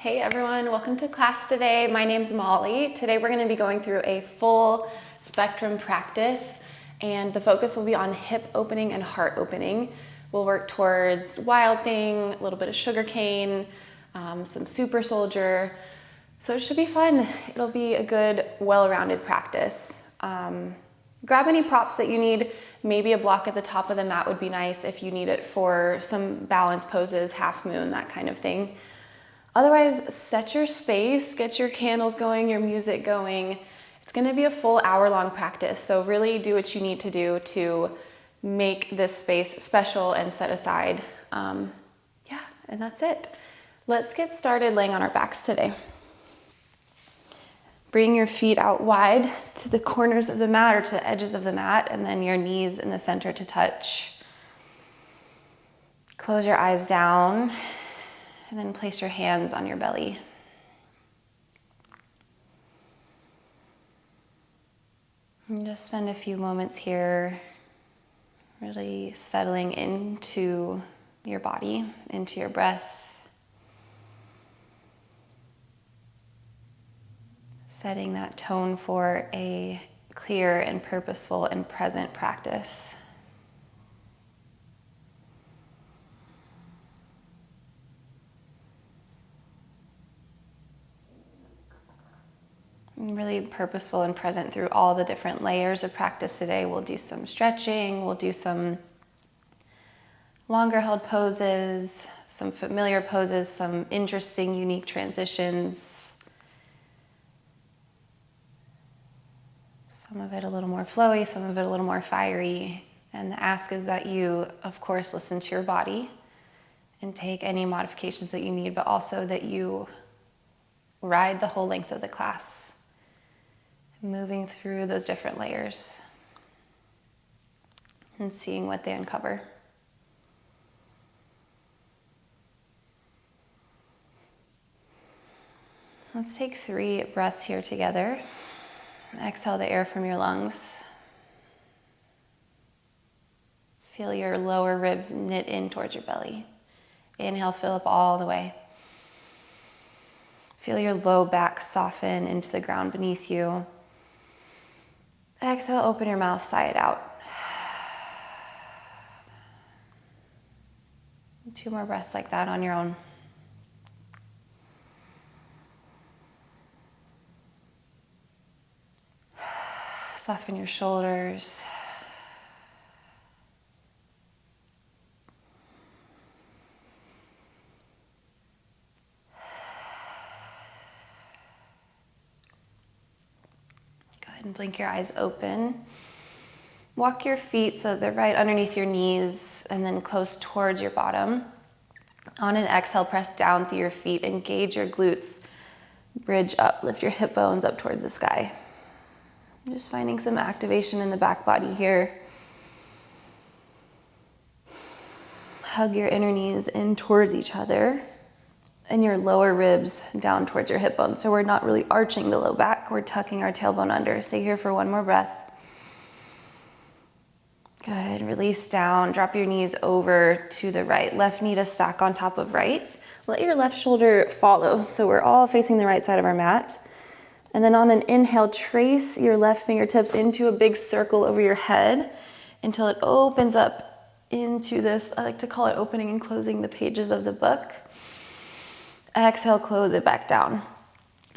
Hey everyone, welcome to class today. My name's Molly. Today we're going to be going through a full spectrum practice, and the focus will be on hip opening and heart opening. We'll work towards Wild Thing, a little bit of Sugar Cane, some Super Soldier. So it should be fun. It'll be a good, well-rounded practice. Grab any props that you need. Maybe a block at the top of the mat would be nice if you need it for some balance poses, half moon, that kind of thing. Otherwise, set your space, get your candles going, your music going. It's gonna be a full hour-long practice, so really do what you need to do to make this space special and set aside. And that's it. Let's get started laying on our backs today. Bring your feet out wide to the corners of the mat or to the edges of the mat, and then your knees in the center to touch. Close your eyes down. And then place your hands on your belly. And just spend a few moments here really settling into your body, into your breath. Setting that tone for a clear and purposeful and present practice. Really purposeful and present through all the different layers of practice today. We'll do some stretching, we'll do some longer held poses, some familiar poses, some interesting, unique transitions. Some of it a little more flowy, some of it a little more fiery. And the ask is that you, of course, listen to your body and take any modifications that you need, but also that you ride the whole length of the class. Moving through those different layers and seeing what they uncover. Let's take 3 breaths here together. Exhale the air from your lungs. Feel your lower ribs knit in towards your belly. Inhale, fill up all the way. Feel your low back soften into the ground beneath you. Exhale, open your mouth, sigh it out. 2 more breaths like that on your own. Soften your shoulders. And blink your eyes open. Walk your feet so they're right underneath your knees and then close towards your bottom. On an exhale, press down through your feet, engage your glutes, bridge up, lift your hip bones up towards the sky. Just finding some activation in the back body here. Hug your inner knees in towards each other and your lower ribs down towards your hip bones. So we're not really arching the low back, we're tucking our tailbone under. Stay here for one more breath. Good, release down, drop your knees over to the right. Left knee to stack on top of right. Let your left shoulder follow, so we're all facing the right side of our mat. And then on an inhale, trace your left fingertips into a big circle over your head until it opens up into this, I like to call it opening and closing the pages of the book. Exhale, close it back down.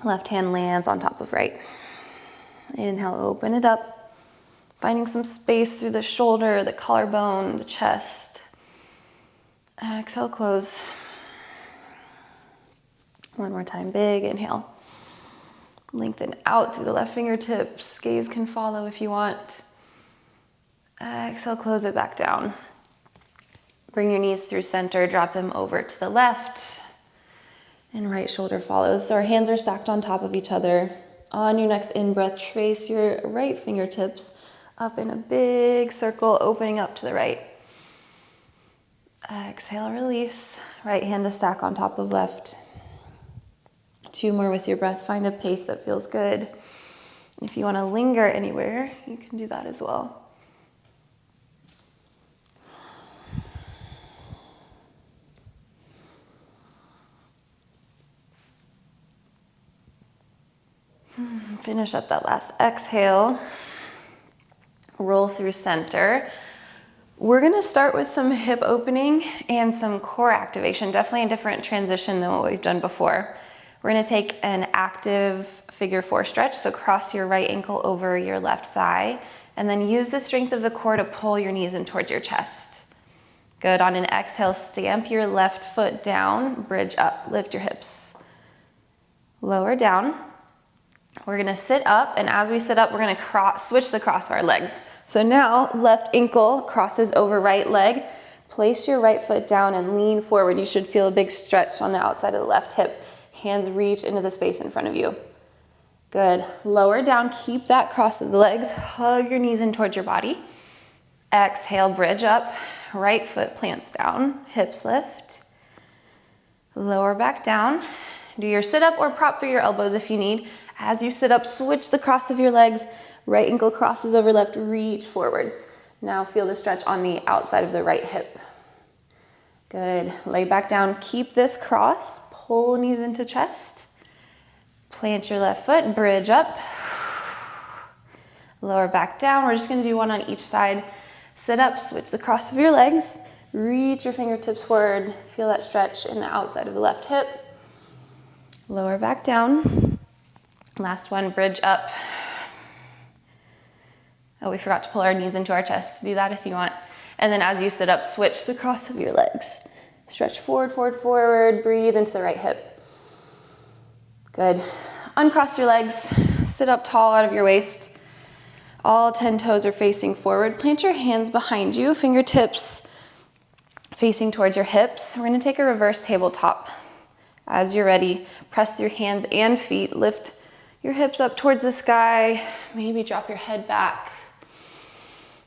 Left hand lands on top of right. Inhale, open it up. Finding some space through the shoulder, the collarbone, the chest. Exhale, close. One more time, big inhale. Lengthen out through the left fingertips. Gaze can follow if you want. Exhale, close it back down. Bring your knees through center, drop them over to the left. And right shoulder follows. So our hands are stacked on top of each other. On your next in-breath, trace your right fingertips up in a big circle, opening up to the right. Exhale, release. Right hand to stack on top of left. 2 more with your breath. Find a pace that feels good. If you want to linger anywhere, you can do that as well. Finish up that last exhale. Roll through center. We're gonna start with some hip opening and some core activation, definitely a different transition than what we've done before. We're gonna take an active figure 4 stretch, so cross your right ankle over your left thigh, and then use the strength of the core to pull your knees in towards your chest. Good, on an exhale, stamp your left foot down, bridge up, lift your hips. Lower down. We're gonna sit up, and as we sit up, we're gonna switch the cross of our legs. So now, left ankle crosses over right leg. Place your right foot down and lean forward. You should feel a big stretch on the outside of the left hip. Hands reach into the space in front of you. Good. Lower down, keep that cross of the legs. Hug your knees in towards your body. Exhale, bridge up. Right foot plants down, hips lift. Lower back down. Do your sit up or prop through your elbows if you need. As you sit up, switch the cross of your legs. Right ankle crosses over left, reach forward. Now feel the stretch on the outside of the right hip. Good. Lay back down, keep this cross, pull knees into chest. Plant your left foot, bridge up. Lower back down. We're just gonna do one on each side. Sit up, switch the cross of your legs. Reach your fingertips forward. Feel that stretch in the outside of the left hip. Lower back down. Last one, bridge up. Oh, we forgot to pull our knees into our chest. Do that if you want. And then as you sit up, switch the cross of your legs. Stretch forward, forward, forward. Breathe into the right hip. Good. Uncross your legs. Sit up tall out of your waist. All 10 toes are facing forward. Plant your hands behind you, fingertips facing towards your hips. We're gonna take a reverse tabletop. As you're ready, press through hands and feet. Lift your hips up towards the sky. Maybe drop your head back.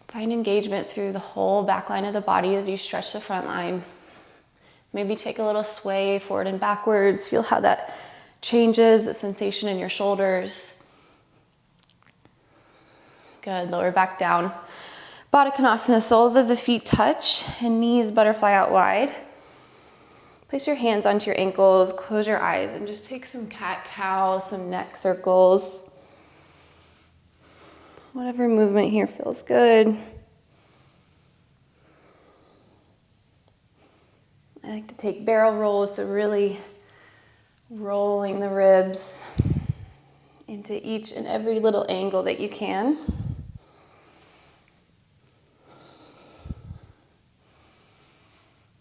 Find engagement through the whole back line of the body as you stretch the front line. Maybe take a little sway forward and backwards. Feel how that changes the sensation in your shoulders. Good, lower back down. Baddha Konasana, soles of the feet touch and knees butterfly out wide. Place your hands onto your ankles, close your eyes, and just take some cat-cow, some neck circles. Whatever movement here feels good. I like to take barrel rolls, so really rolling the ribs into each and every little angle that you can.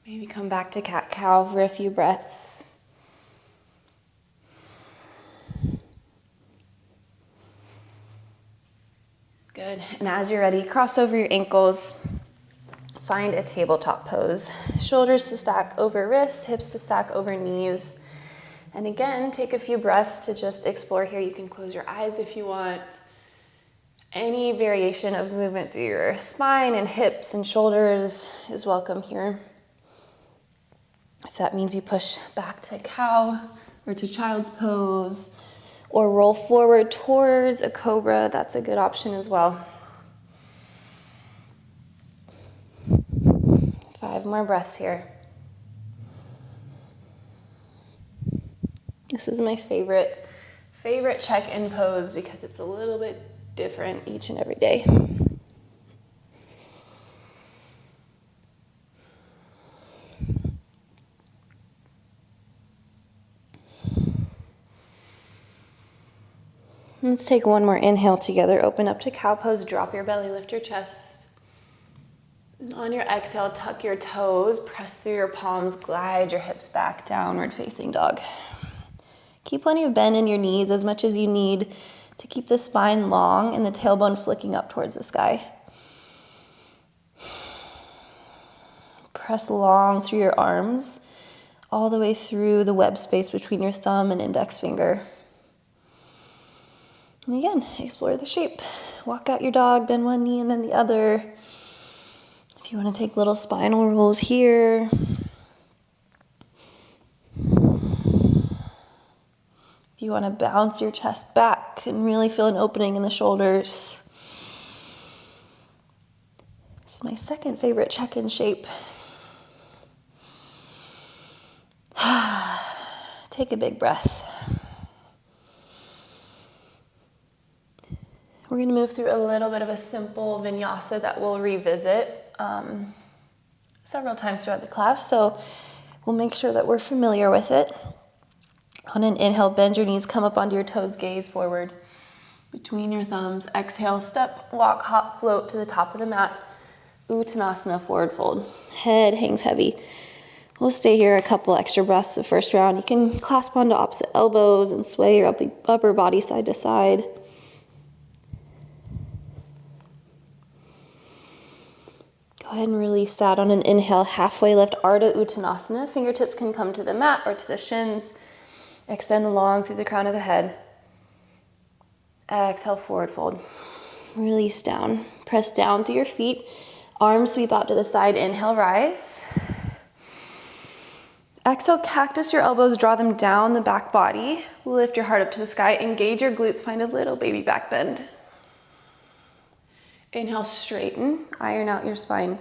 Maybe come back to cat-cow for a few breaths. Good, and as you're ready, cross over your ankles. Find a tabletop pose. Shoulders to stack over wrists, hips to stack over knees. And again, take a few breaths to just explore here. You can close your eyes if you want. Any variation of movement through your spine and hips and shoulders is welcome here. If that means you push back to cow or to child's pose or roll forward towards a cobra, that's a good option as well. 5 more breaths here. This is my favorite check-in pose because it's a little bit different each and every day. Let's take one more inhale together. Open up to cow pose, drop your belly, lift your chest. And on your exhale, tuck your toes, press through your palms, glide your hips back, downward facing dog. Keep plenty of bend in your knees, as much as you need to keep the spine long and the tailbone flicking up towards the sky. Press long through your arms, all the way through the web space between your thumb and index finger. And again, explore the shape. Walk out your dog, bend one knee and then the other. If you want to take little spinal rolls here. If you want to bounce your chest back and really feel an opening in the shoulders. It's my second favorite check-in shape. Take a big breath. We're gonna move through a little bit of a simple vinyasa that we'll revisit several times throughout the class, so we'll make sure that we're familiar with it. On an inhale, bend your knees, come up onto your toes, gaze forward between your thumbs. Exhale, step, walk, hop, float to the top of the mat. Uttanasana, forward fold. Head hangs heavy. We'll stay here a couple extra breaths the first round. You can clasp onto opposite elbows and sway your upper body side to side. Go ahead and release that on an inhale, halfway lift, Ardha Uttanasana. Fingertips can come to the mat or to the shins. Extend long through the crown of the head. Exhale, forward fold. Release down. Press down through your feet. Arms sweep out to the side. Inhale, rise. Exhale, cactus your elbows, draw them down the back body. Lift your heart up to the sky. Engage your glutes, find a little baby back bend. Inhale, straighten, iron out your spine.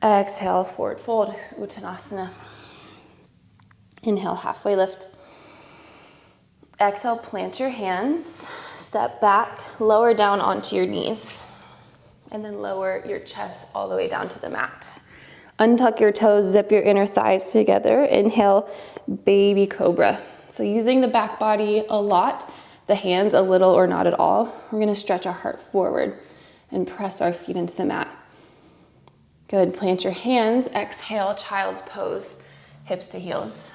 Exhale, forward fold, Uttanasana. Inhale, halfway lift. Exhale, plant your hands, step back, lower down onto your knees, and then lower your chest all the way down to the mat. Untuck your toes, zip your inner thighs together. Inhale, baby cobra. So using the back body a lot, the hands a little or not at all. We're gonna stretch our heart forward and press our feet into the mat. Good, plant your hands. Exhale, child's pose, hips to heels.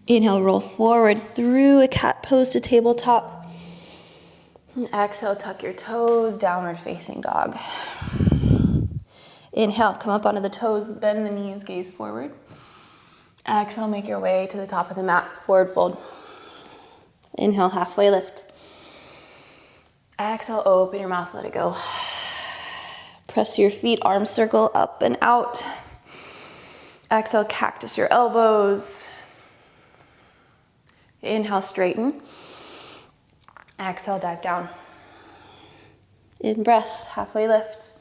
Inhale, roll forward through a cat pose to tabletop. And exhale, tuck your toes, downward facing dog. Inhale, come up onto the toes, bend the knees, gaze forward. Exhale, make your way to the top of the mat, forward fold. Inhale, halfway lift. Exhale, open your mouth, let it go. Press your feet, arms circle up and out. Exhale, cactus your elbows. Inhale, straighten. Exhale, dive down. In breath, halfway lift.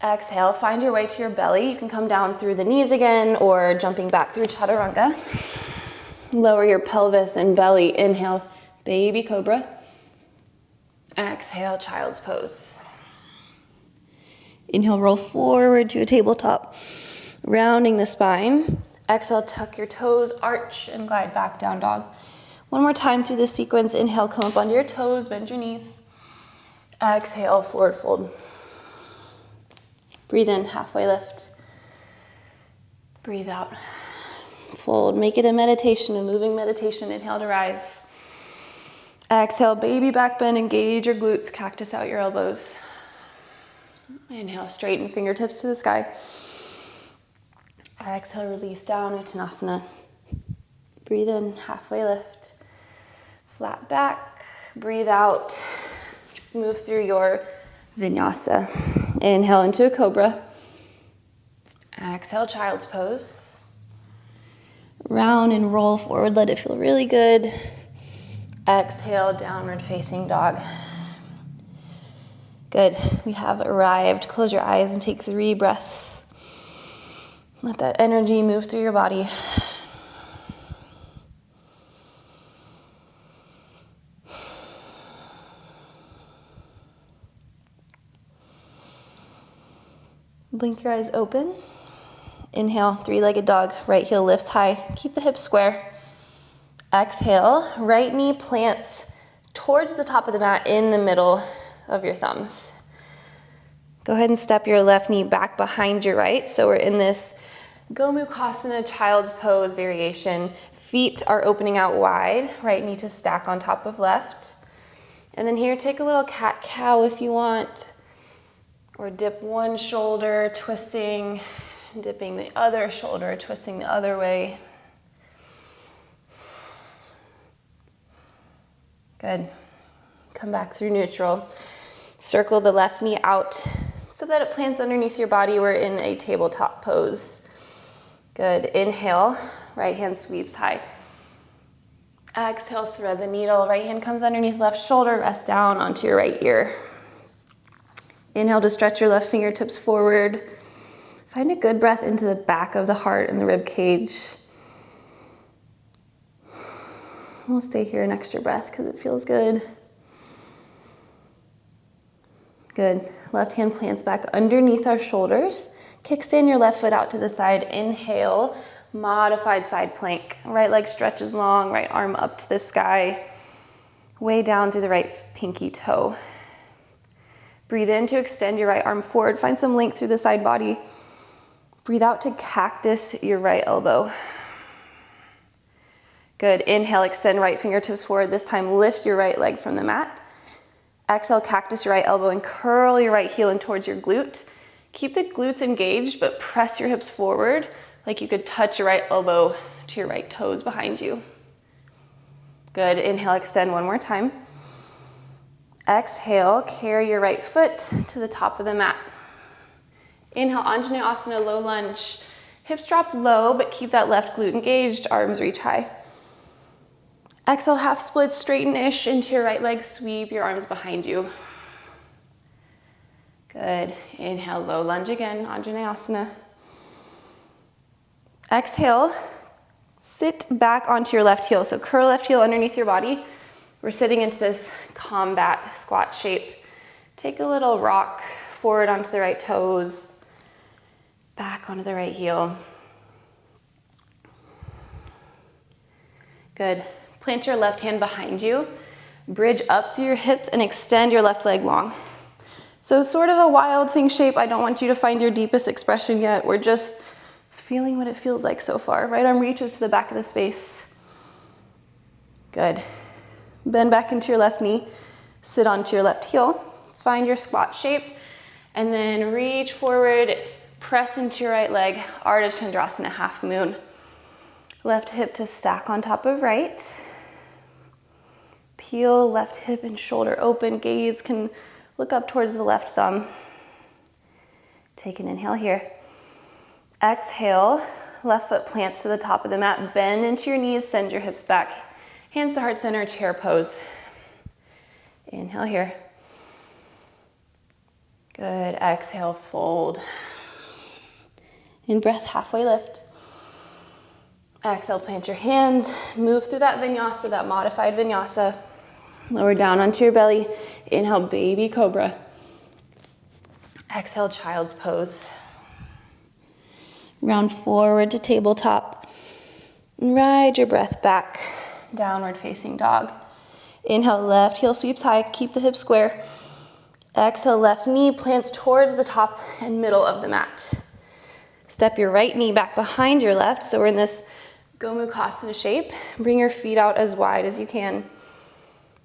Exhale, find your way to your belly. You can come down through the knees again or jumping back through chaturanga. Lower your pelvis and belly. Inhale, baby cobra. Exhale, child's pose. Inhale, roll forward to a tabletop, rounding the spine. Exhale, tuck your toes, arch, and glide back, down dog. One more time through this sequence. Inhale, come up onto your toes, bend your knees. Exhale, forward fold. Breathe in, halfway lift. Breathe out, fold. Make it a meditation, a moving meditation. Inhale to rise. Exhale, baby back bend, engage your glutes, cactus out your elbows. Inhale, straighten fingertips to the sky. Exhale, release down, Uttanasana. Breathe in, halfway lift. Flat back, breathe out. Move through your vinyasa. Inhale into a cobra. Exhale, child's pose. Round and roll forward, let it feel really good. Exhale, downward facing dog. Good, we have arrived. Close your eyes and take 3 breaths. Let that energy move through your body. Blink your eyes open. Inhale, 3-legged dog. Right heel lifts high. Keep the hips square. Exhale, right knee plants towards the top of the mat in the middle of your thumbs. Go ahead and step your left knee back behind your right. So we're in this Gomukhasana, child's pose variation. Feet are opening out wide. Right knee to stack on top of left. And then here, take a little cat-cow if you want. Or dip one shoulder, twisting, dipping the other shoulder, twisting the other way. Good. Come back through neutral. Circle the left knee out so that it plants underneath your body. We're in a tabletop pose. Good. Inhale, right hand sweeps high. Exhale, thread the needle. Right hand comes underneath left shoulder, rest down onto your right ear. Inhale to stretch your left fingertips forward. Find a good breath into the back of the heart and the rib cage. We'll stay here an extra breath because it feels good. Good. Left hand plants back underneath our shoulders. Kickstand your left foot out to the side. Inhale, modified side plank. Right leg stretches long, right arm up to the sky. Way down through the right pinky toe. Breathe in to extend your right arm forward. Find some length through the side body. Breathe out to cactus your right elbow. Good. Inhale, extend right fingertips forward. This time, lift your right leg from the mat. Exhale, cactus your right elbow and curl your right heel in towards your glute. Keep the glutes engaged, but press your hips forward like you could touch your right elbow to your right toes behind you. Good. Inhale, extend one more time. Exhale, carry your right foot to the top of the mat. Inhale, Anjaneyasana, low lunge. Hips drop low, but keep that left glute engaged. Arms reach high. Exhale, half split, straighten-ish into your right leg. Sweep your arms behind you. Good. Inhale, low lunge again, Anjaneyasana. Exhale, sit back onto your left heel. So curl left heel underneath your body. We're sitting into this combat squat shape. Take a little rock forward onto the right toes, back onto the right heel. Good. Plant your left hand behind you. Bridge up through your hips and extend your left leg long. So sort of a wild thing shape. I don't want you to find your deepest expression yet. We're just feeling what it feels like so far. Right arm reaches to the back of the space. Good. Bend back into your left knee. Sit onto your left heel. Find your squat shape. And then reach forward. Press into your right leg. Ardha Chandrasana, half moon. Left hip to stack on top of right. Peel left hip and shoulder open. Gaze can look up towards the left thumb. Take an inhale here. Exhale, left foot plants to the top of the mat. Bend into your knees, send your hips back. Hands to heart center, chair pose. Inhale here. Good. Exhale, fold. In breath, halfway lift. Exhale, plant your hands. Move through that vinyasa, that modified vinyasa. Lower down onto your belly. Inhale, baby cobra. Exhale, child's pose. Round forward to tabletop. Ride your breath back. Downward facing dog. Inhale, left heel sweeps high. Keep the hips square. Exhale, left knee plants towards the top and middle of the mat. Step your right knee back behind your left. So we're in this Gomukhasana shape. Bring your feet out as wide as you can.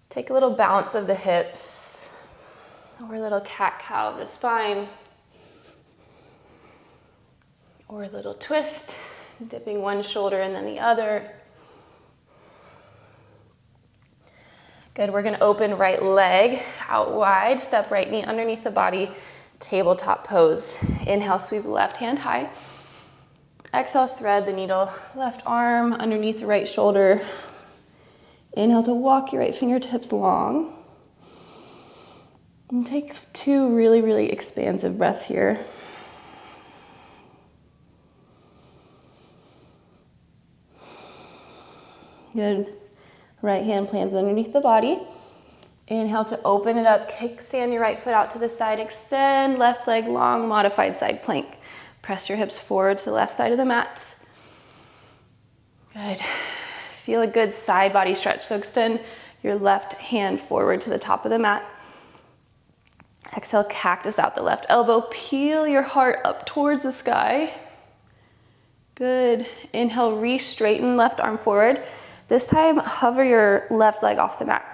Take a little bounce of the hips, or a little cat-cow of the spine, or a little twist, dipping one shoulder and then the other. Good, we're gonna open right leg out wide, step right knee underneath the body, tabletop pose. Inhale, sweep left hand high. Exhale, thread the needle, left arm underneath the right shoulder. Inhale to walk your right fingertips long. And take 2 really, really expansive breaths here. Good. Right hand plants underneath the body. Inhale to open it up. Kickstand your right foot out to the side. Extend left leg long, modified side plank. Press your hips forward to the left side of the mat. Good. Feel a good side body stretch. So extend your left hand forward to the top of the mat. Exhale, cactus out the left elbow. Peel your heart up towards the sky. Good. Inhale, re-straighten left arm forward. This time, hover your left leg off the mat.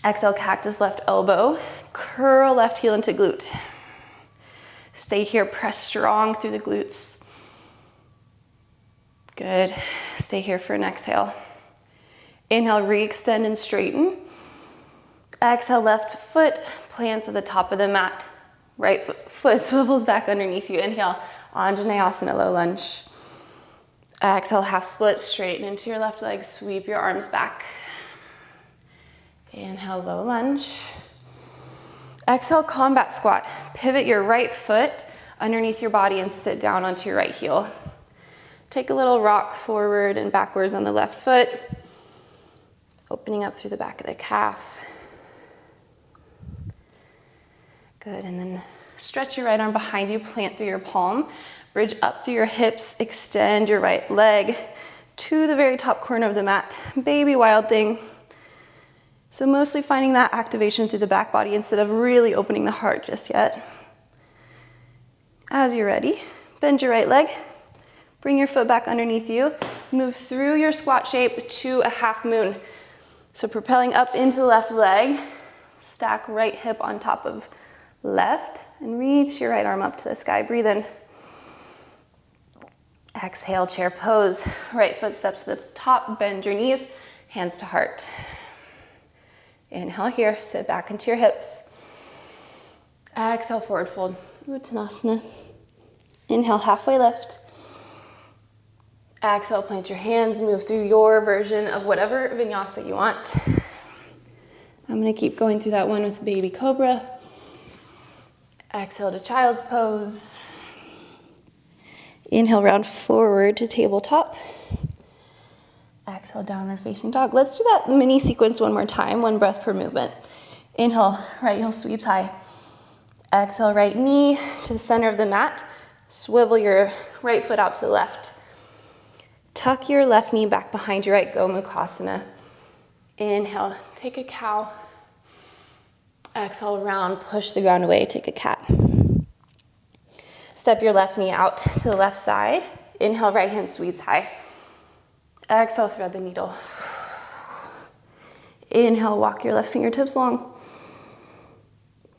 Exhale, cactus left elbow. Curl left heel into glute. Stay here, press strong through the glutes. Good. Stay here for an exhale. Inhale, re-extend and straighten. Exhale, left foot plants at the top of the mat. Right foot swivels back underneath you. Inhale, Anjaneyasana, low lunge. Exhale, half split, straighten into your left leg. Sweep your arms back. Inhale, low lunge. Exhale, combat squat. Pivot your right foot underneath your body and sit down onto your right heel. Take a little rock forward and backwards on the left foot. opening up through the back of the calf. Good, and then stretch your right arm behind you, plant through your palm, bridge up through your hips, extend your right leg to the very top corner of the mat. Baby wild thing. So mostly finding that activation through the back body instead of really opening the heart just yet. As you're ready, bend your right leg, bring your foot back underneath you, move through your squat shape to a half moon. So propelling up into the left leg, stack right hip on top of left, and reach your right arm up to the sky. Breathe in. Exhale, chair pose. Right foot steps to the top, bend your knees, hands to heart. Inhale here, sit back into your hips. Exhale, forward fold, Uttanasana. Inhale, halfway lift. Exhale, plant your hands, move through your version of whatever vinyasa you want. I'm gonna keep going through that one with baby cobra. Exhale to child's pose. Inhale, round forward to tabletop. Exhale, downward facing dog. Let's do that mini sequence one more time, 1 breath per movement. Inhale, right heel sweeps high. Exhale, right knee to the center of the mat. Swivel your right foot out to the left. Tuck your left knee back behind your right, Gomukhasana. Inhale, take a cow. Exhale, round, push the ground away, take a cat. Step your left knee out to the left side. Inhale, right hand sweeps high. Exhale, thread the needle. Inhale, walk your left fingertips long.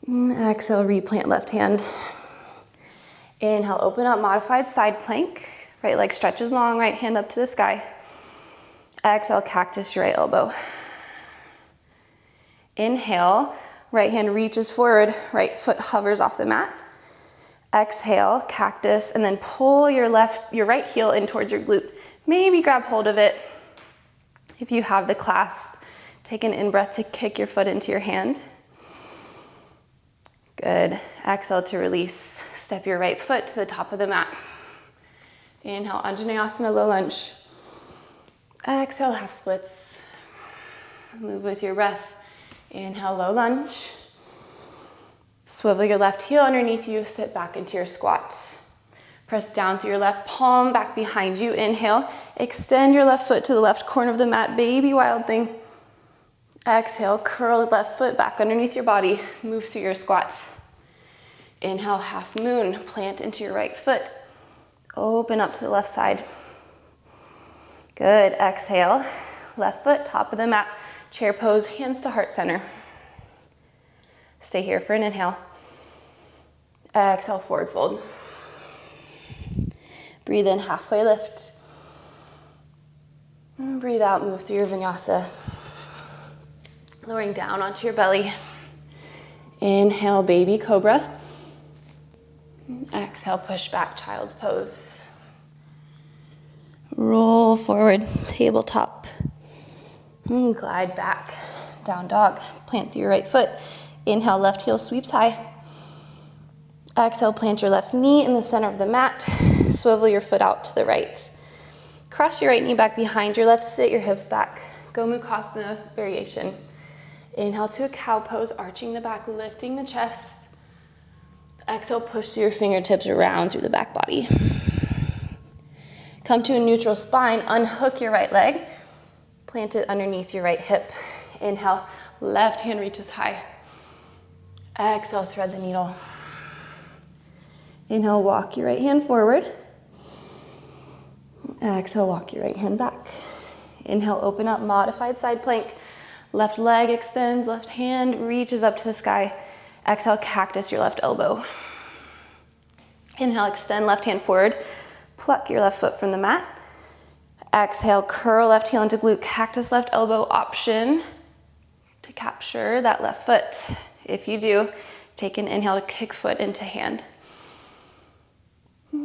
Exhale, replant left hand. Inhale, open up, modified side plank. Right leg stretches long, right hand up to the sky. Exhale, cactus your right elbow. Inhale, right hand reaches forward, right foot hovers off the mat. Exhale, cactus, and then pull your right heel in towards your glute. Maybe grab hold of it. If you have the clasp, take an in-breath to kick your foot into your hand. Good. Exhale to release. Step your right foot to the top of the mat. Inhale, Anjaneyasana, low lunge. Exhale, half splits. Move with your breath. Inhale, low lunge. Swivel your left heel underneath you, sit back into your squat. Press down through your left palm, back behind you. Inhale, extend your left foot to the left corner of the mat, baby wild thing. Exhale, curl left foot back underneath your body, move through your squat. Inhale, half moon, plant into your right foot. Open up to the left side. Good, exhale, left foot, top of the mat, chair pose, hands to heart center. Stay here for an inhale. Exhale, forward fold. Breathe in, halfway lift. And breathe out, move through your vinyasa. Lowering down onto your belly. Inhale, baby cobra. Exhale, push back, child's pose. Roll forward, tabletop. And glide back, down dog. Plant through your right foot. Inhale, left heel sweeps high. Exhale, plant your left knee in the center of the mat. Swivel your foot out to the right. Cross your right knee back behind your left, sit your hips back. Gomukhasana variation. Inhale to a cow pose, arching the back, lifting the chest. Exhale, push through your fingertips around through the back body. Come to a neutral spine, unhook your right leg, plant it underneath your right hip. Inhale, left hand reaches high. Exhale, thread the needle. Inhale, walk your right hand forward. Exhale, walk your right hand back. Inhale, open up, modified side plank. Left leg extends, left hand reaches up to the sky. Exhale, cactus your left elbow. Inhale, extend left hand forward. Pluck your left foot from the mat. Exhale, curl left heel into glute, cactus left elbow option to capture that left foot. If you do, take an inhale to kick foot into hand.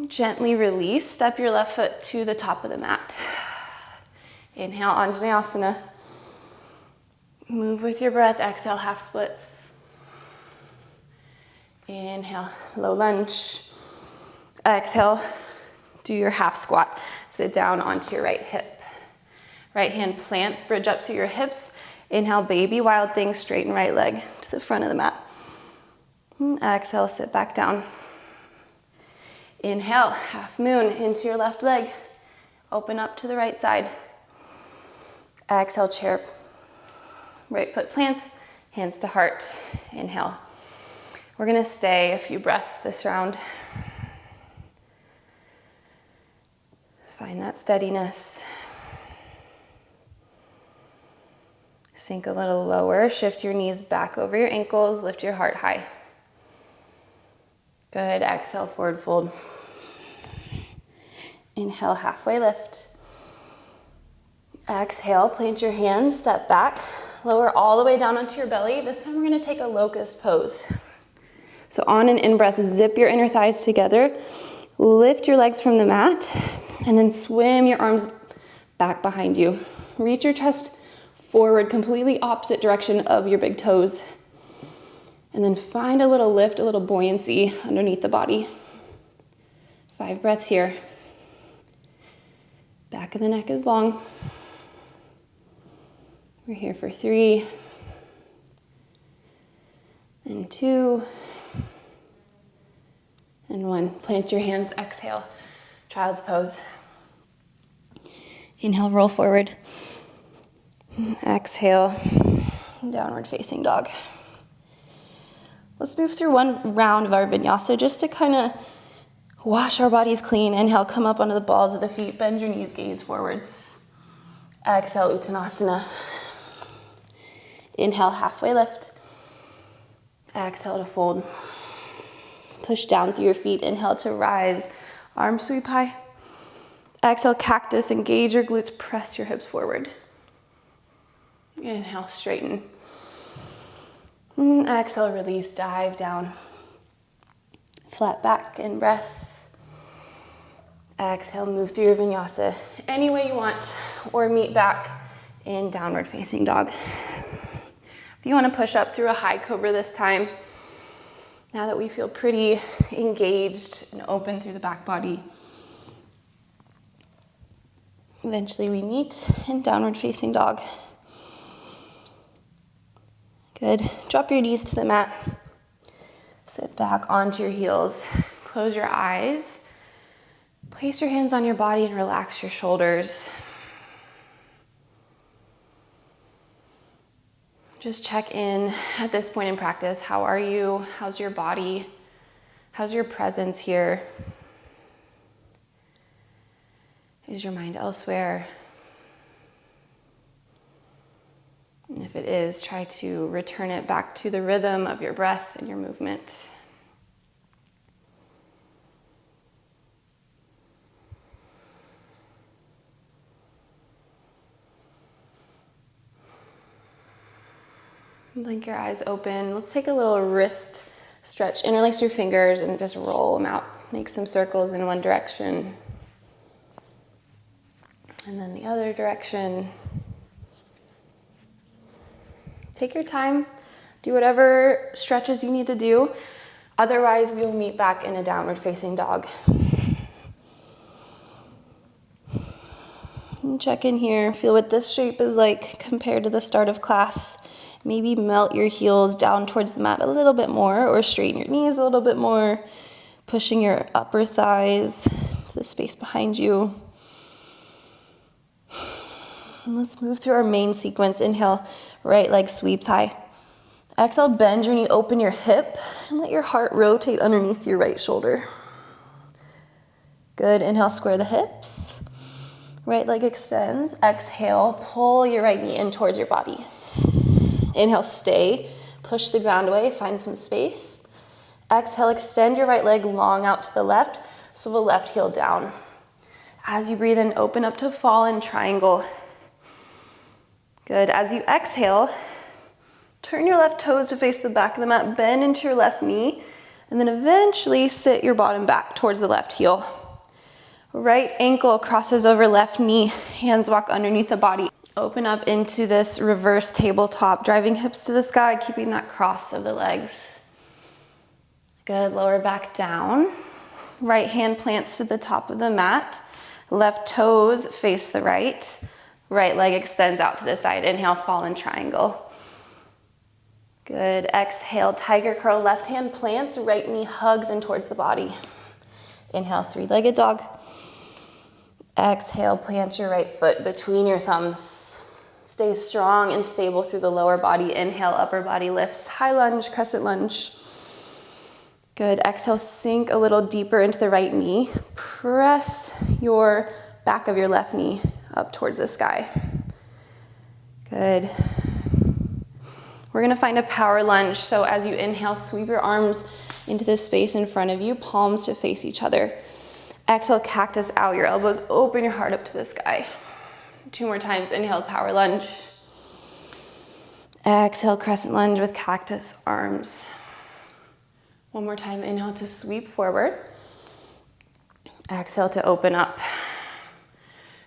Gently release, step your left foot to the top of the mat. Inhale, Anjaneyasana. Move with your breath, exhale, half splits. Inhale, low lunge. Exhale, do your half squat. Sit down onto your right hip. Right hand plants, bridge up through your hips. Inhale, baby wild thing, straighten right leg to the front of the mat. Exhale, sit back down. Inhale, half moon into your left leg. Open up to the right side. Exhale, chair. Right foot plants, hands to heart. Inhale. We're gonna stay a few breaths this round. Find that steadiness. Sink a little lower. Shift your knees back over your ankles. Lift your heart high. Good. Exhale, forward fold. Inhale, halfway lift. Exhale, plant your hands, step back. Lower all the way down onto your belly. This time we're gonna take a locust pose. So on an in-breath, zip your inner thighs together. Lift your legs from the mat, and then swim your arms back behind you. Reach your chest forward, completely opposite direction of your big toes. And then find a little lift, a little buoyancy underneath the body. 5 breaths here. Back of the neck is long. We're here for 3 and 2 and 1. Plant your hands, exhale, child's pose. Inhale, roll forward. Exhale, downward facing dog. Let's move through one round of our vinyasa just to kind of wash our bodies clean. Inhale, come up onto the balls of the feet, bend your knees, gaze forwards. Exhale, Uttanasana. Inhale, halfway lift. Exhale to fold. Push down through your feet. Inhale to rise, arms sweep high. Exhale, cactus, engage your glutes, press your hips forward. Inhale, straighten. Exhale, release, dive down. Flat back in breath. Exhale, move through your vinyasa any way you want, or meet back in downward facing dog. If you want to push up through a high cobra this time, now that we feel pretty engaged and open through the back body, eventually we meet in downward facing dog. Good. Drop your knees to the mat. Sit back onto your heels. Close your eyes. Place your hands on your body and relax your shoulders. Just check in at this point in practice. How are you? How's your body? How's your presence here? Is your mind elsewhere? And if it is, try to return it back to the rhythm of your breath and your movement. Blink your eyes open. Let's take a little wrist stretch. Interlace your fingers and just roll them out. Make some circles in one direction. And then the other direction. Take your time. Do whatever stretches you need to do. Otherwise, we will meet back in a downward facing dog. And check in here. Feel what this shape is like compared to the start of class. Maybe melt your heels down towards the mat a little bit more, or straighten your knees a little bit more, pushing your upper thighs to the space behind you. And let's move through our main sequence. Inhale, right leg sweeps high. Exhale, bend your knee, open your hip, and let your heart rotate underneath your right shoulder. Good. Inhale, square the hips. Right leg extends. Exhale, pull your right knee in towards your body. Inhale, stay. Push the ground away, find some space. Exhale, extend your right leg long out to the left, so the left heel down. As you breathe in, open up to fallen triangle. Good. As you exhale, turn your left toes to face the back of the mat, bend into your left knee, and then eventually sit your bottom back towards the left heel. Right ankle crosses over left knee, hands walk underneath the body. Open up into this reverse tabletop, driving hips to the sky, keeping that cross of the legs. Good, lower back down. Right hand plants to the top of the mat. Left toes face the right. Right leg extends out to the side. Inhale, fallen triangle. Good. Exhale, tiger curl. Left hand plants, right knee hugs in towards the body. Inhale, three-legged dog. Exhale, plant your right foot between your thumbs. Stay strong and stable through the lower body. Inhale, upper body lifts. High lunge, crescent lunge. Good. Exhale, sink a little deeper into the right knee. Press your back of your left knee up towards the sky. Good. We're gonna find a power lunge. So as you inhale, sweep your arms into the space in front of you, palms to face each other. Exhale, cactus out, your elbows open, your heart up to the sky. 2 more times, inhale, power lunge. Exhale, crescent lunge with cactus arms. 1 more time, inhale to sweep forward. Exhale to open up.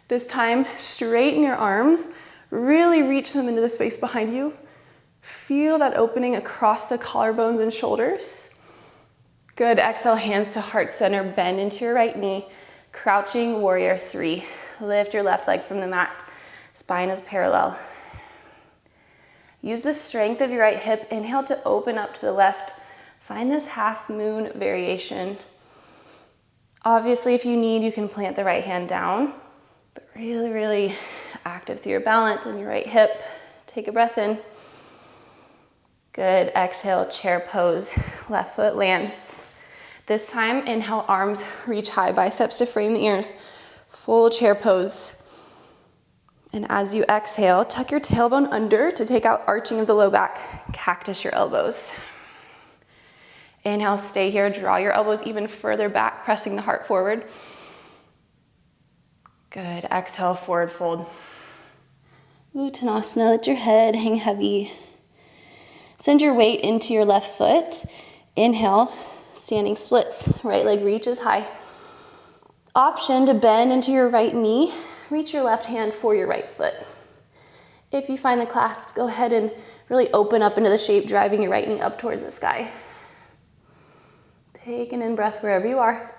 This time, straighten your arms, really reach them into the space behind you. Feel that opening across the collarbones and shoulders. Good, exhale, hands to heart center, bend into your right knee. Crouching warrior 3. Lift your left leg from the mat. Spine is parallel. Use the strength of your right hip. Inhale to open up to the left. Find this half moon variation. Obviously, if you need, you can plant the right hand down, but really, really active through your balance and your right hip. Take a breath in. Good, exhale, chair pose, left foot lands. This time, inhale, arms reach high, biceps to frame the ears. Full chair pose. And as you exhale, tuck your tailbone under to take out arching of the low back. Cactus your elbows. Inhale, stay here, draw your elbows even further back, pressing the heart forward. Good, exhale, forward fold. Uttanasana, let your head hang heavy. Send your weight into your left foot. Inhale, standing splits. Right leg reaches high. Option to bend into your right knee. Reach your left hand for your right foot. If you find the clasp, go ahead and really open up into the shape, driving your right knee up towards the sky. Take an in-breath wherever you are.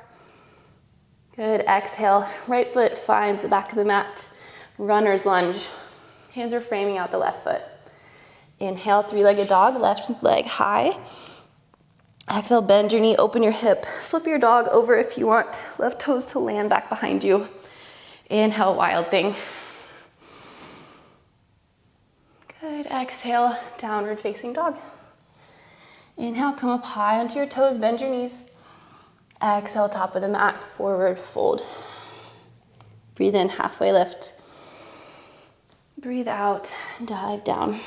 Good, exhale. Right foot finds the back of the mat. Runner's lunge. Hands are framing out the left foot. Inhale, three-legged dog, left leg high. Exhale, bend your knee, open your hip. Flip your dog over if you want. Left toes to land back behind you. Inhale, wild thing. Good, exhale, downward facing dog. Inhale, come up high onto your toes, bend your knees. Exhale, top of the mat, forward fold. Breathe in, halfway lift. Breathe out, dive down.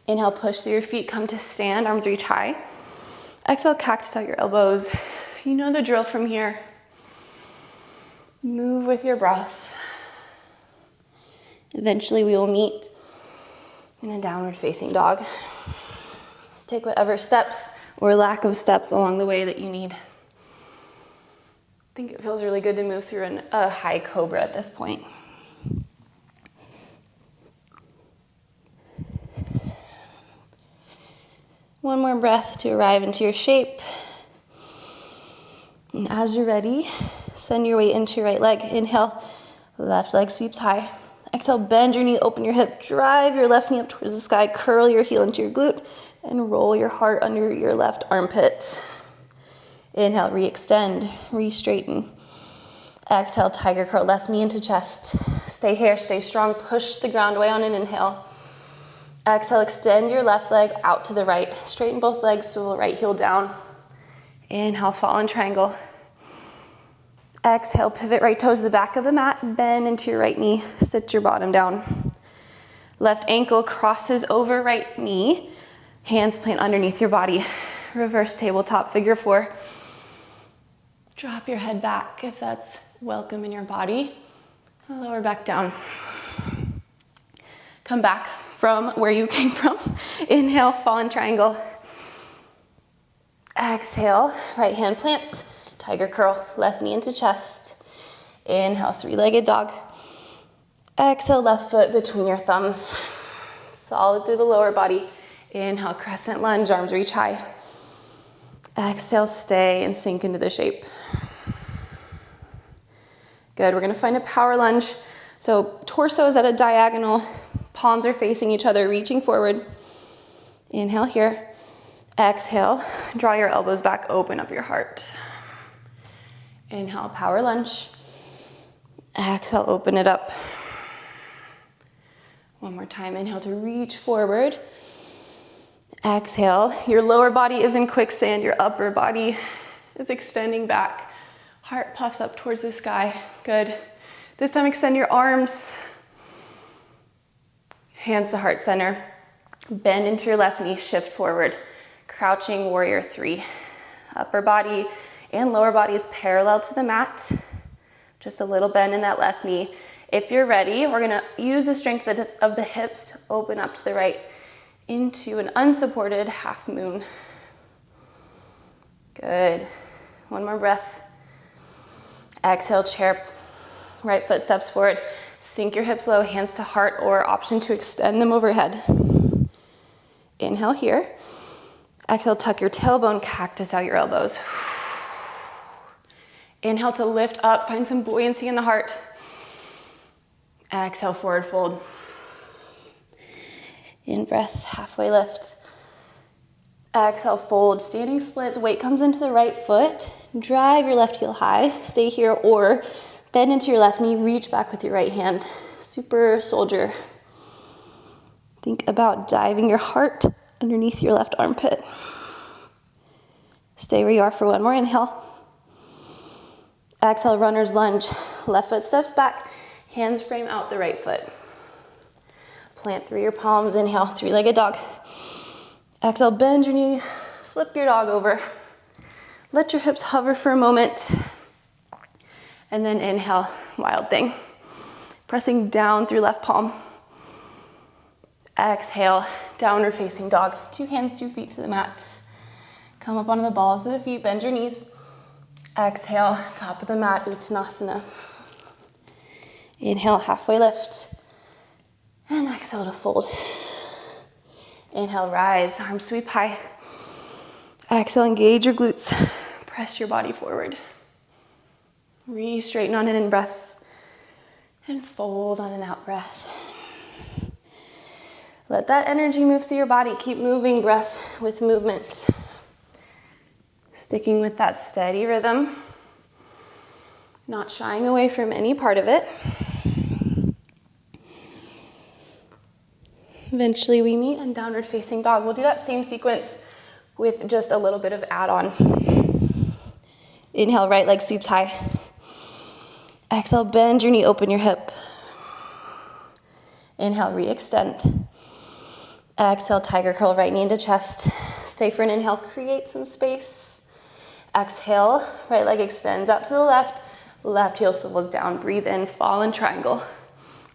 Inhale, push through your feet, come to stand, arms reach high. Exhale, cactus out your elbows. You know the drill from here. Move with your breath. Eventually we will meet in a downward facing dog. Take whatever steps or lack of steps along the way that you need. I think it feels really good to move through a high cobra at this point. One more breath to arrive into your shape. And as you're ready, send your weight into your right leg. Inhale, left leg sweeps high. Exhale, bend your knee, open your hip, drive your left knee up towards the sky, curl your heel into your glute, and roll your heart under your left armpit. Inhale, re-extend, re-straighten. Exhale, tiger curl, left knee into chest. Stay here, stay strong, push the ground away on an inhale. Exhale, extend your left leg out to the right. Straighten both legs, swivel right heel down. Inhale, fallen triangle. Exhale, pivot right toes to the back of the mat, bend into your right knee, sit your bottom down. Left ankle crosses over right knee, hands plant underneath your body. Reverse tabletop, figure 4. Drop your head back if that's welcome in your body. Lower back down. Come back from where you came from. Inhale, fallen triangle. Exhale, right hand plants, tiger curl, left knee into chest. Inhale, three-legged dog. Exhale, left foot between your thumbs. Solid through the lower body. Inhale, crescent lunge, arms reach high. Exhale, stay and sink into the shape. Good, we're gonna find a power lunge. So torso is at a diagonal, palms are facing each other, reaching forward. Inhale here. Exhale, draw your elbows back, open up your heart. Inhale, power lunge. Exhale, open it up. One more time, inhale to reach forward. Exhale, your lower body is in quicksand, your upper body is extending back. Heart puffs up towards the sky, good. This time extend your arms. Hands to heart center. Bend into your left knee, shift forward. Crouching warrior 3. Upper body and lower body is parallel to the mat. Just a little bend in that left knee. If you're ready, we're gonna use the strength of the hips to open up to the right into an unsupported half moon. Good. One more breath. Exhale, chair. Right foot steps forward. Sink your hips low, hands to heart, or option to extend them overhead. Inhale here. Exhale, tuck your tailbone, cactus out your elbows. Inhale to lift up, find some buoyancy in the heart. Exhale, forward fold. In breath, halfway lift. Exhale, fold, standing splits, weight comes into the right foot. Drive your left heel high, stay here, or bend into your left knee, reach back with your right hand. Super soldier. Think about diving your heart underneath your left armpit. Stay where you are for one more inhale. Exhale, runner's lunge. Left foot steps back, hands frame out the right foot. Plant through your palms, inhale, three-legged dog. Exhale, bend your knee, flip your dog over. Let your hips hover for a moment. And then inhale, wild thing. Pressing down through left palm. Exhale, downward facing dog. 2 hands, 2 feet to the mat. Come up onto the balls of the feet, bend your knees. Exhale, top of the mat, Uttanasana. Inhale, halfway lift. And exhale to fold. Inhale, rise, arms sweep high. Exhale, engage your glutes. Press your body forward. Re-straighten on an in-breath. And fold on an out-breath. Let that energy move through your body. Keep moving, breath with movement. Sticking with that steady rhythm. Not shying away from any part of it. Eventually we meet in downward facing dog. We'll do that same sequence with just a little bit of add-on. Inhale, right leg sweeps high. Exhale, bend your knee, open your hip. Inhale, re-extend. Exhale, tiger curl, right knee into chest. Stay for an inhale, create some space. Exhale, right leg extends out to the left. Left heel swivels down, breathe in, fall in triangle.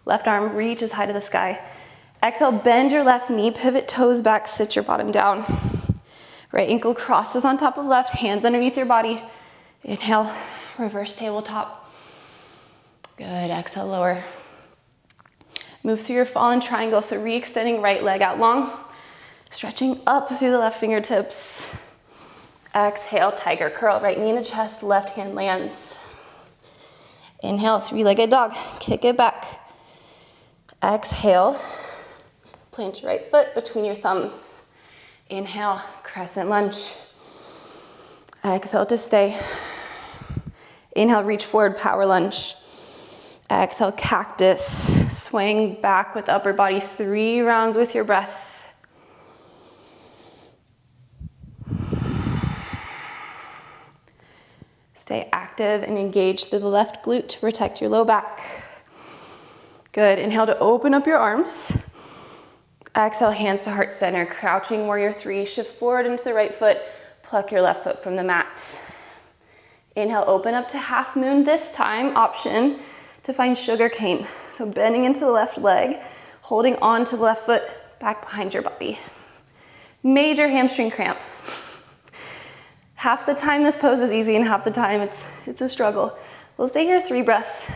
Left arm reaches high to the sky. Exhale, bend your left knee, pivot toes back, sit your bottom down. Right ankle crosses on top of left, hands underneath your body. Inhale, reverse tabletop. Good, exhale, lower. Move through your fallen triangle, so re-extending right leg out long. Stretching up through the left fingertips. Exhale, tiger curl, right knee into chest, left hand lands. Inhale, three-legged dog, kick it back. Exhale, plant your right foot between your thumbs. Inhale, crescent lunge. Exhale to stay. Inhale, reach forward, power lunge. Exhale, cactus. Swing back with upper body, 3 rounds with your breath. Stay active and engage through the left glute to protect your low back. Good, inhale to open up your arms. Exhale, hands to heart center, crouching warrior 3. Shift forward into the right foot, pluck your left foot from the mat. Inhale, open up to half moon. This time, option to find sugar cane. So bending into the left leg, holding on to the left foot, back behind your body. Major hamstring cramp. Half the time this pose is easy and half the time it's a struggle. We'll stay here 3 breaths.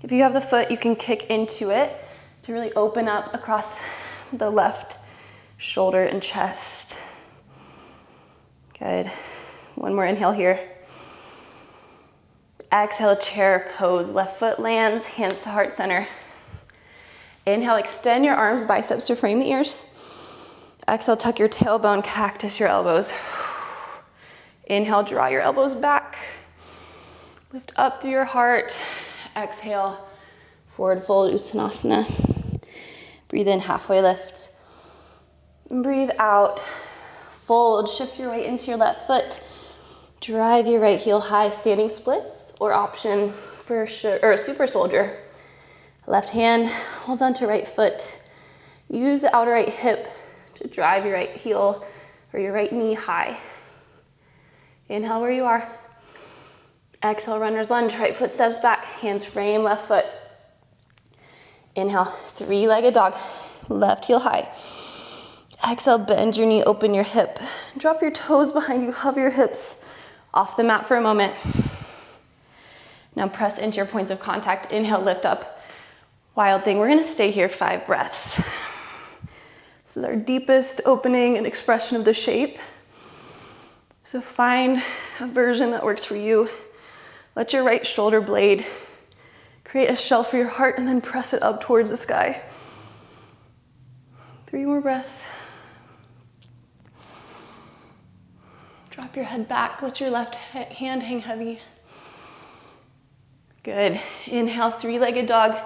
If you have the foot, you can kick into it to really open up across the left shoulder and chest. Good. One more inhale here. Exhale, chair pose. Left foot lands, hands to heart center. Inhale, extend your arms, biceps to frame the ears. Exhale, tuck your tailbone, cactus your elbows. Inhale, draw your elbows back. Lift up through your heart. Exhale, forward fold, Uttanasana. Breathe in, halfway lift. And breathe out, fold. Shift your weight into your left foot. Drive your right heel high, standing splits, or option for super soldier. Left hand holds onto right foot. Use the outer right hip to drive your right heel or your right knee high. Inhale where you are. Exhale, runner's lunge. Right foot steps back, hands frame left foot. Inhale, three-legged dog. Left heel high. Exhale, bend your knee, open your hip. Drop your toes behind you, hover your hips off the mat for a moment. Now press into your points of contact. Inhale, lift up. Wild thing. We're gonna stay here 5 breaths. This is our deepest opening and expression of the shape. So find a version that works for you. Let your right shoulder blade create a shell for your heart and then press it up towards the sky. 3 more breaths. Drop your head back. Let your left hand hang heavy. Good. Inhale, three-legged dog.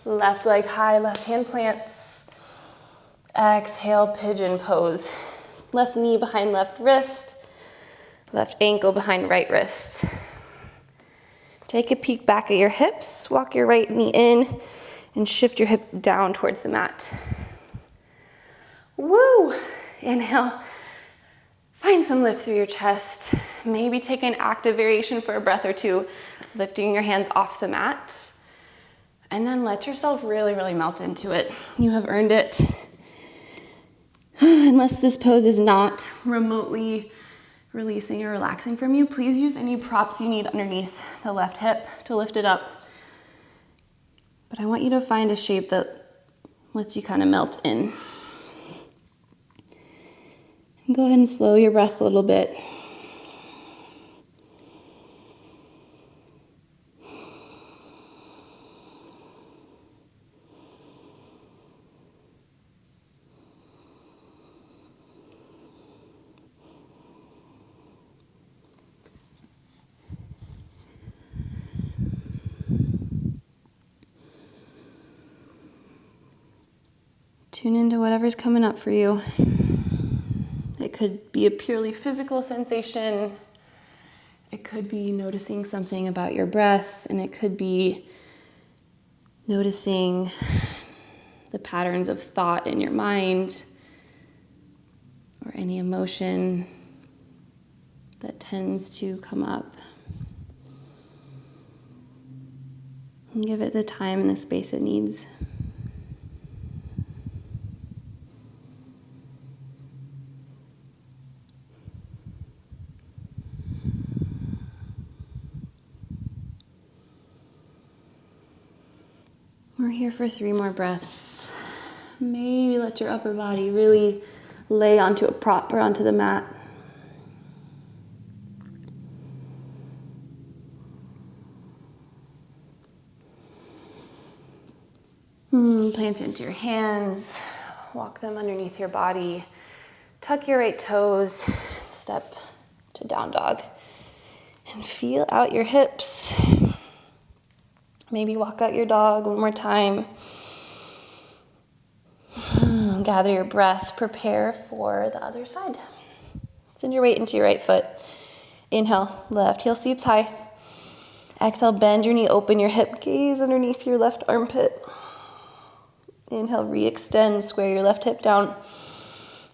Left leg high, left hand plants. Exhale, pigeon pose. Left knee behind left wrist. Left ankle behind right wrist. Take a peek back at your hips. Walk your right knee in and shift your hip down towards the mat. Woo! Inhale. Find some lift through your chest. Maybe take an active variation for a breath or two, lifting your hands off the mat. And then let yourself really, really melt into it. You have earned it. Unless this pose is not remotely releasing or relaxing from you, please use any props you need underneath the left hip to lift it up. But I want you to find a shape that lets you kind of melt in. And go ahead and slow your breath a little bit. Tune into whatever's coming up for you. It could be a purely physical sensation. It could be noticing something about your breath, and it could be noticing the patterns of thought in your mind or any emotion that tends to come up. And give it the time and the space it needs. We're here for 3 more breaths. Maybe let your upper body really lay onto a prop or onto the mat. Plant into your hands. Walk them underneath your body. Tuck your right toes. Step to down dog. And feel out your hips. Maybe walk out your dog one more time. Gather your breath. Prepare for the other side. Send your weight into your right foot. Inhale, left heel sweeps high. Exhale, bend your knee, open your hip, gaze underneath your left armpit. Inhale, re-extend, square your left hip down.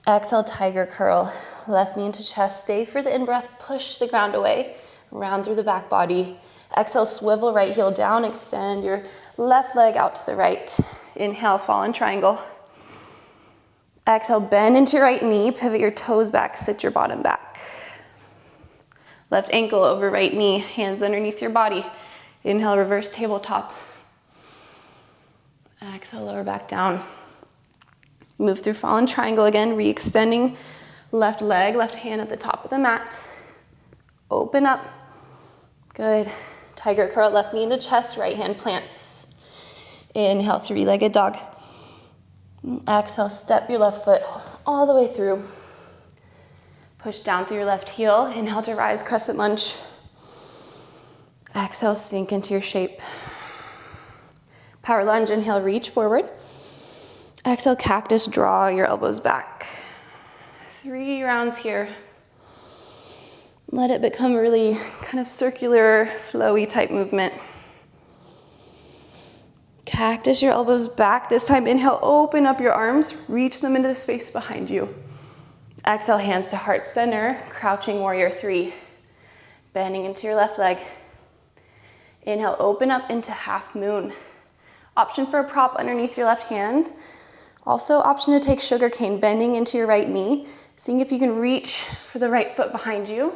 Exhale, tiger curl. Left knee into chest. Stay for the in-breath. Push the ground away. Round through the back body. Exhale, swivel right heel down. Extend your left leg out to the right. Inhale, fallen triangle. Exhale, bend into your right knee. Pivot your toes back. Sit your bottom back. Left ankle over right knee. Hands underneath your body. Inhale, reverse tabletop. Exhale, lower back down. Move through fallen triangle again. Re-extending left leg, left hand at the top of the mat. Open up. Good. Tiger curl, left knee into chest, right hand plants. Inhale, three-legged dog. Exhale, step your left foot all the way through. Push down through your left heel. Inhale to rise, crescent lunge. Exhale, sink into your shape. Power lunge, inhale, reach forward. Exhale, cactus, draw your elbows back. 3 rounds here. Let it become a really kind of circular, flowy type movement. Cactus your elbows back. This time, inhale, open up your arms, reach them into the space behind you. Exhale, hands to heart center, crouching warrior 3. Bending into your left leg. Inhale, open up into half moon. Option for a prop underneath your left hand. Also option to take sugar cane, bending into your right knee, seeing if you can reach for the right foot behind you.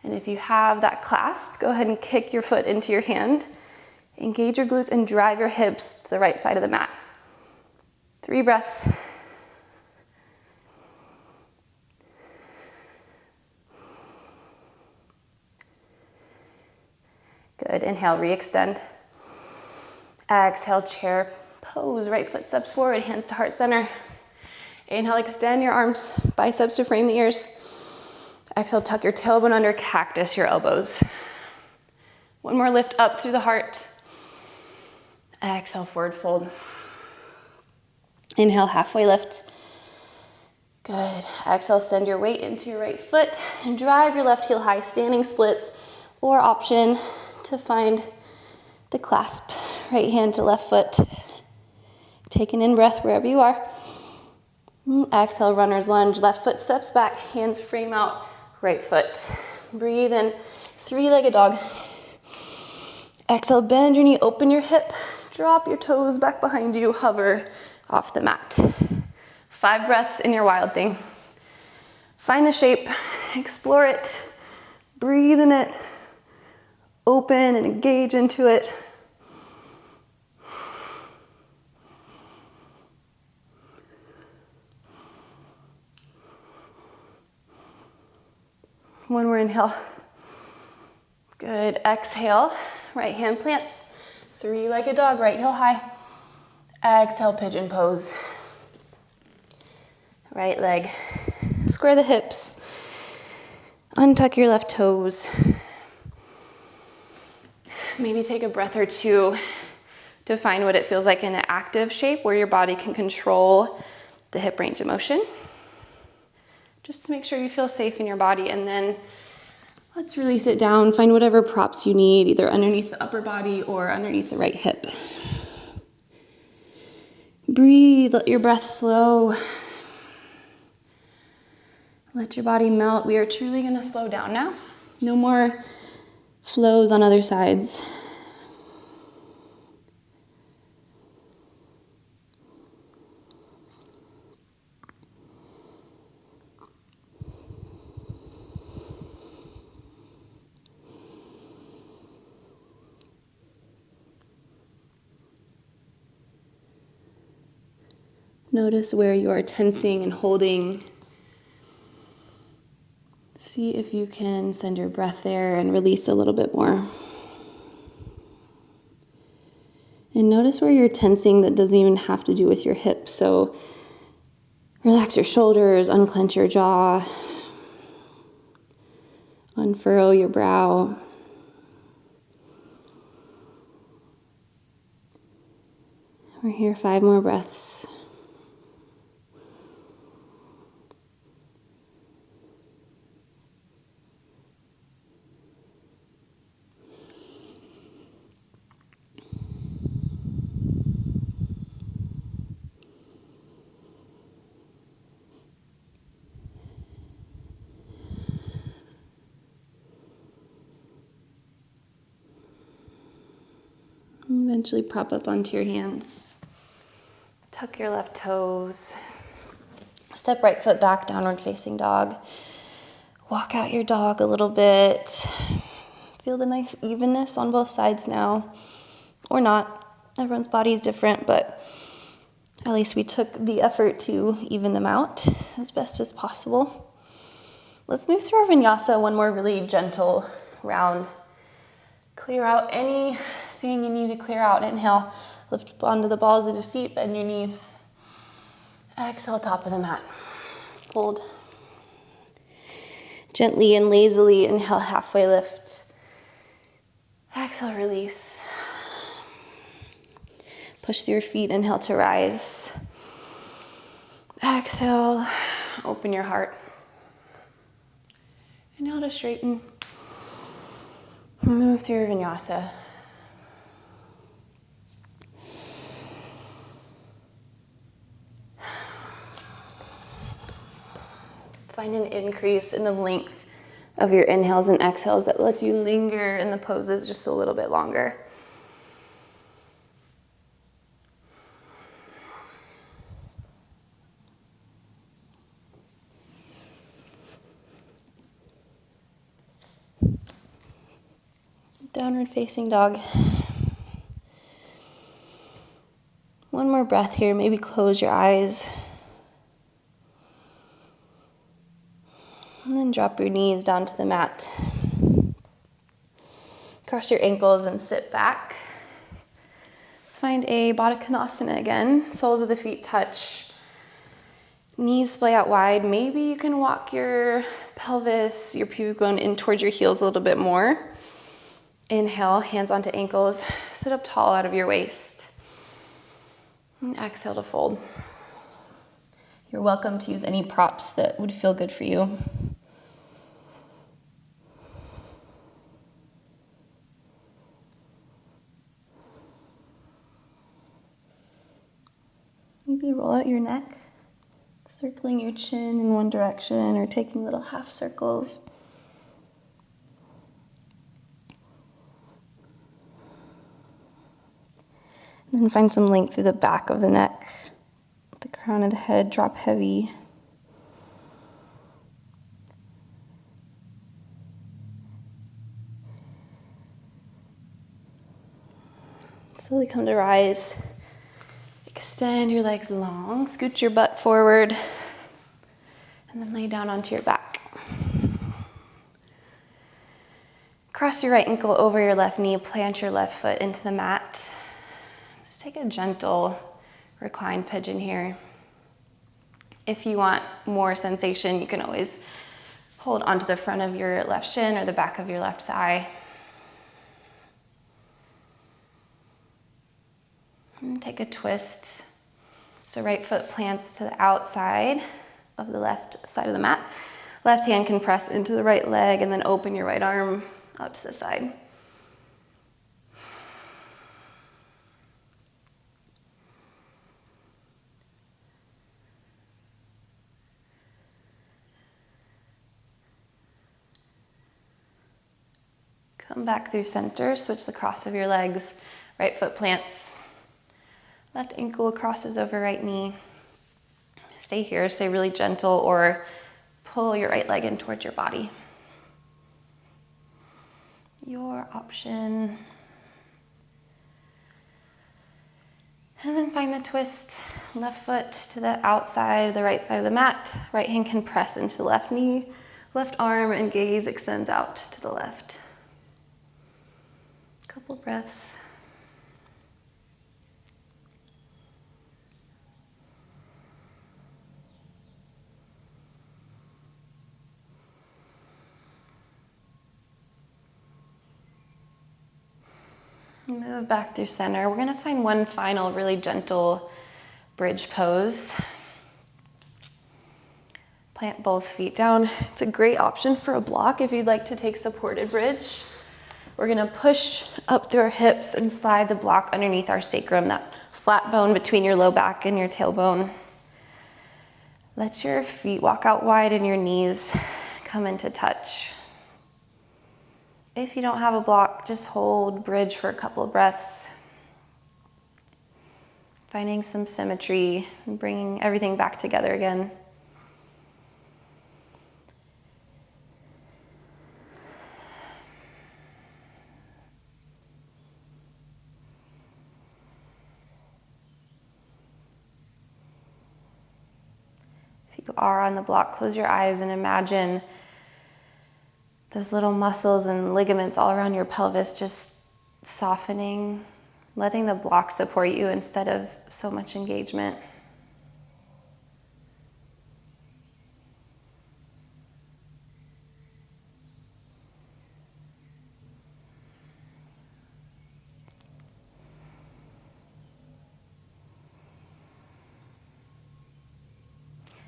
And if you have that clasp, go ahead and kick your foot into your hand. Engage your glutes and drive your hips to the right side of the mat. 3 breaths. Good, inhale, re-extend. Exhale, chair pose, right foot steps forward, hands to heart center. Inhale, extend your arms, biceps to frame the ears. Exhale, tuck your tailbone under, cactus your elbows. One more lift up through the heart. Exhale, forward fold. Inhale, halfway lift. Good. Exhale, send your weight into your right foot and drive your left heel high, standing splits, or option to find the clasp, right hand to left foot. Take an in-breath wherever you are. Exhale, runner's lunge, left foot steps back, hands frame out, right foot. Breathe in, 3-legged dog. Exhale, bend your knee, open your hip, drop your toes back behind you, hover off the mat. 5 breaths in your wild thing. Find the shape, explore it, breathe in it, open and engage into it. One more inhale. Good, exhale, right hand plants, 3-legged dog, right heel high. Exhale, pigeon pose. Right leg, square the hips, untuck your left toes. Maybe take a breath or two to find what it feels like in an active shape where your body can control the hip range of motion. Just to make sure you feel safe in your body, and then let's release it down. Find whatever props you need, either underneath the upper body or underneath the right hip. Breathe, let your breath slow. Let your body melt. We are truly gonna slow down now. No more flows on other sides. Notice where you are tensing and holding. See if you can send your breath there and release a little bit more. And notice where you're tensing that doesn't even have to do with your hips. So relax your shoulders, unclench your jaw, unfurl your brow. We're here 5 more breaths. Eventually prop up onto your hands. Tuck your left toes. Step right foot back, downward facing dog. Walk out your dog a little bit. Feel the nice evenness on both sides now. Or not. Everyone's body is different, but at least we took the effort to even them out as best as possible. Let's move through our vinyasa, one more really gentle round. Clear out anything you need to clear out. Inhale, lift up onto the balls of the feet, bend your knees. Exhale, top of the mat. Fold. Gently and lazily inhale, halfway lift. Exhale, release. Push through your feet, inhale to rise. Exhale, open your heart. Inhale to straighten. Move through your vinyasa. Find an increase in the length of your inhales and exhales that lets you linger in the poses just a little bit longer. Downward facing dog. One more breath here. Maybe close your eyes. And then drop your knees down to the mat. Cross your ankles and sit back. Let's find a Baddha Konasana again. Soles of the feet touch. Knees splay out wide. Maybe you can walk your pelvis, your pubic bone in towards your heels a little bit more. Inhale, hands onto ankles. Sit up tall out of your waist. And exhale to fold. You're welcome to use any props that would feel good for you. Maybe roll out your neck, circling your chin in one direction or taking little half circles. And then find some length through the back of the neck. The crown of the head drop heavy. Slowly come to rise. Extend your legs long, scoot your butt forward, and then lay down onto your back. Cross your right ankle over your left knee, plant your left foot into the mat. Just take a gentle reclined pigeon here. If you want more sensation, you can always hold onto the front of your left shin or the back of your left thigh. And take a twist. So right foot plants to the outside of the left side of the mat. Left hand can press into the right leg and then open your right arm out to the side. Come back through center, switch the cross of your legs. Right foot plants. Left ankle crosses over right knee. Stay here, stay really gentle, or pull your right leg in towards your body. Your option. And then find the twist. Left foot to the outside, the right side of the mat. Right hand can press into the left knee. Left arm and gaze extends out to the left. Couple breaths. Move back through center. We're going to find one final really gentle bridge pose. Plant both feet down. It's a great option for a block if you'd like to take supported bridge. We're going to push up through our hips and slide the block underneath our sacrum, that flat bone between your low back and your tailbone. Let your feet walk out wide and your knees come into touch. If you don't have a block, just hold bridge for a couple of breaths. Finding some symmetry and bringing everything back together again. If you are on the block, close your eyes and imagine those little muscles and ligaments all around your pelvis just softening, letting the block support you instead of so much engagement.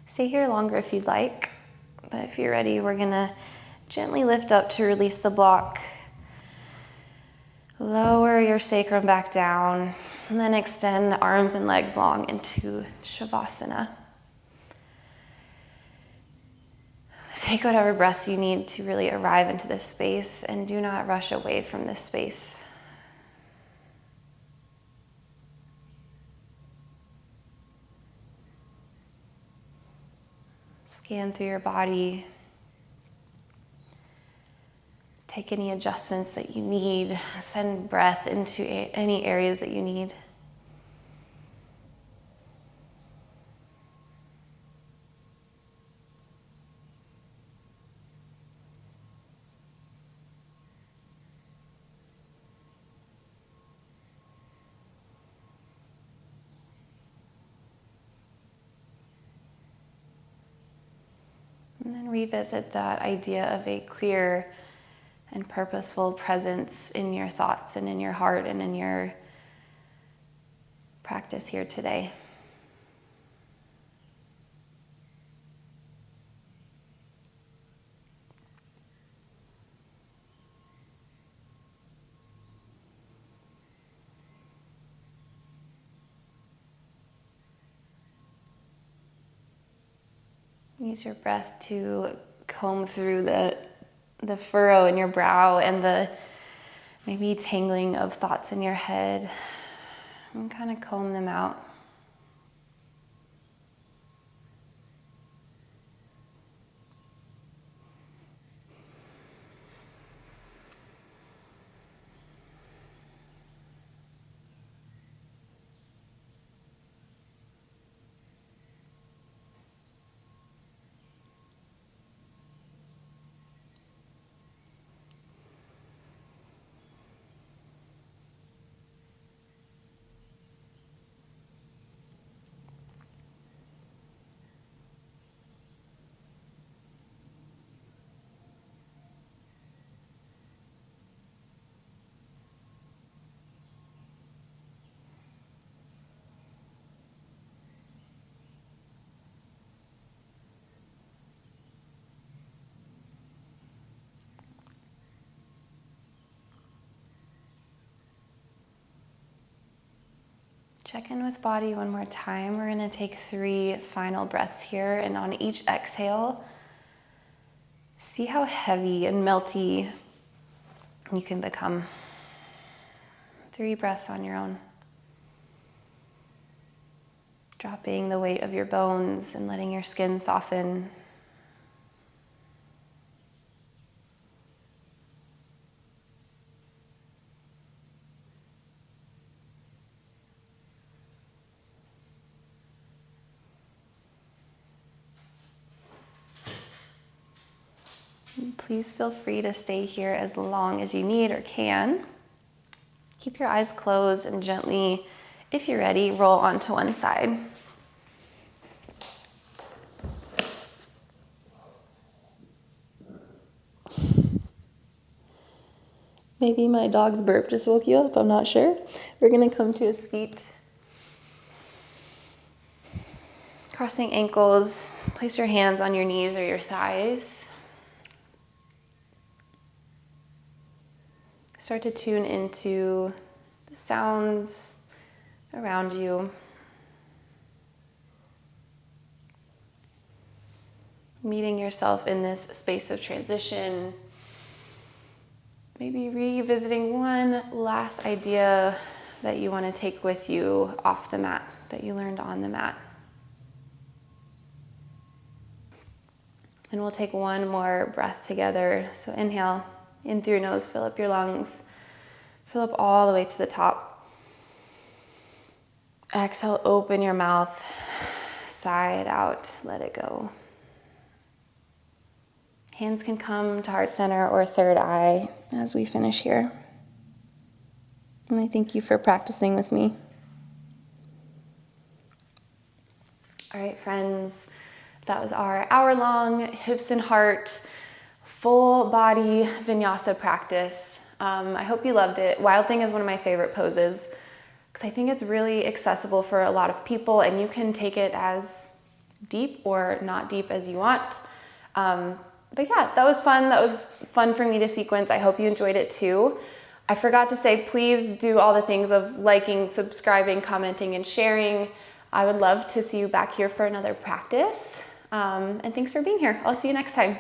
Stay here longer if you'd like, but if you're ready, we're gonna gently lift up to release the block. Lower your sacrum back down, and then extend arms and legs long into Shavasana. Take whatever breaths you need to really arrive into this space, and do not rush away from this space. Scan through your body. Take any adjustments that you need. Send breath into any areas that you need. And then revisit that idea of a clear and purposeful presence in your thoughts and in your heart and in your practice here today. Use your breath to comb through the furrow in your brow and the maybe tangling of thoughts in your head, and kind of comb them out. Check in with body one more time. We're going to take 3 final breaths here, and on each exhale, see how heavy and melty you can become. 3 breaths on your own. Dropping the weight of your bones and letting your skin soften. Please feel free to stay here as long as you need or can. Keep your eyes closed and gently, if you're ready, roll onto one side. Maybe my dog's burp just woke you up, I'm not sure. We're gonna come to a skeet. Crossing ankles, place your hands on your knees or your thighs. Start to tune into the sounds around you. Meeting yourself in this space of transition. Maybe revisiting one last idea that you want to take with you off the mat, that you learned on the mat. And we'll take one more breath together. So inhale, in through your nose, fill up your lungs. Fill up all the way to the top. Exhale, open your mouth, sigh it out, let it go. Hands can come to heart center or third eye as we finish here. And I thank you for practicing with me. All right, friends, that was our hour-long hips and heart, full body vinyasa practice. I hope you loved it. Wild Thing is one of my favorite poses because I think it's really accessible for a lot of people, and you can take it as deep or not deep as you want. But yeah, that was fun. That was fun for me to sequence. I hope you enjoyed it too. I forgot to say, please do all the things of liking, subscribing, commenting, and sharing. I would love to see you back here for another practice. And thanks for being here. I'll see you next time.